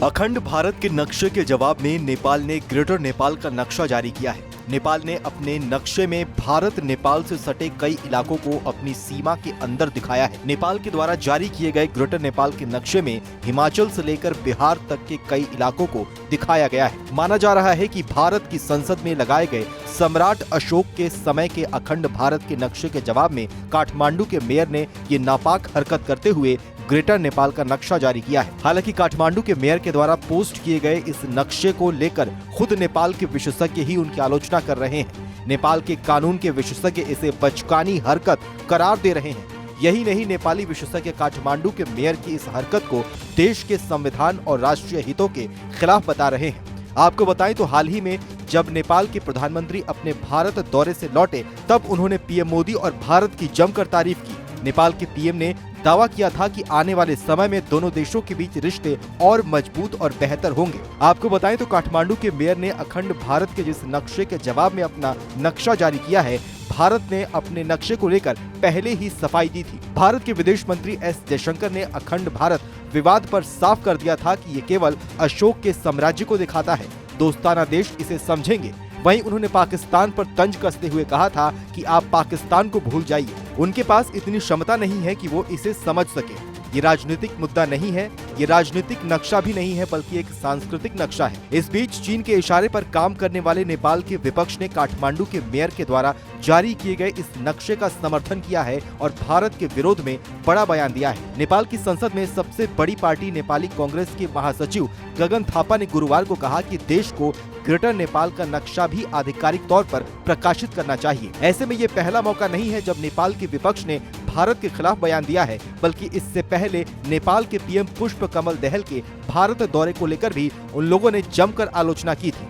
अखंड भारत के नक्शे के जवाब में नेपाल ने ग्रेटर नेपाल का नक्शा जारी किया है। नेपाल ने अपने नक्शे में भारत नेपाल से सटे कई इलाकों को अपनी सीमा के अंदर दिखाया है। नेपाल के द्वारा जारी किए गए ग्रेटर नेपाल के नक्शे में हिमाचल से लेकर बिहार तक के कई इलाकों को दिखाया गया है। माना जा रहा है कि भारत की संसद में लगाए गए सम्राट अशोक के समय के अखंड भारत के नक्शे के जवाब में काठमांडू के मेयर ने ये नापाक हरकत करते हुए ग्रेटर नेपाल का नक्शा जारी किया है। हालांकि काठमांडू के मेयर के द्वारा पोस्ट किए गए इस नक्शे को लेकर खुद नेपाल के विशेषज्ञ ही उनकी आलोचना कर रहे हैं। नेपाल के कानून के विशेषज्ञ इसे बचकानी हरकत करार दे रहे हैं। यही नहीं, नेपाली विशेषज्ञ काठमांडू के मेयर की इस हरकत को देश के संविधान और राष्ट्रीय हितों के खिलाफ बता रहे हैं। आपको बताएं तो हाल ही में जब नेपाल के प्रधानमंत्री अपने भारत दौरे से लौटे तब उन्होंने पीएम मोदी और भारत की जमकर तारीफ की। नेपाल के पीएम ने दावा किया था कि आने वाले समय में दोनों देशों के बीच रिश्ते और मजबूत और बेहतर होंगे। आपको बताएं तो काठमांडू के मेयर ने अखंड भारत के जिस नक्शे के जवाब में अपना नक्शा जारी किया है, भारत ने अपने नक्शे को लेकर पहले ही सफाई दी थी। भारत के विदेश मंत्री एस जयशंकर ने अखंड भारत विवाद पर साफ कर दिया था कि ये केवल अशोक के साम्राज्य को दिखाता है, दोस्ताना देश इसे समझेंगे। वहीं उन्होंने पाकिस्तान पर तंज कसते हुए कहा था कि आप पाकिस्तान को भूल जाइए, उनके पास इतनी क्षमता नहीं है कि वो इसे समझ सके। ये राजनीतिक मुद्दा नहीं है, ये राजनीतिक नक्शा भी नहीं है, बल्कि एक सांस्कृतिक नक्शा है। इस बीच चीन के इशारे पर काम करने वाले नेपाल के विपक्ष ने काठमांडू के मेयर के द्वारा जारी किए गए इस नक्शे का समर्थन किया है और भारत के विरोध में बड़ा बयान दिया है। नेपाल की संसद में सबसे बड़ी पार्टी नेपाली कांग्रेस के महासचिव गगन थापा ने गुरुवार को कहा कि देश को ग्रेटर नेपाल का नक्शा भी आधिकारिक तौर पर प्रकाशित करना चाहिए। ऐसे में ये पहला मौका नहीं है जब नेपाल के विपक्ष ने भारत के खिलाफ बयान दिया है, बल्कि इससे पहले नेपाल के पीएम पुष्प कमल दहल के भारत दौरे को लेकर भी उन लोगों ने जमकर आलोचना की थी।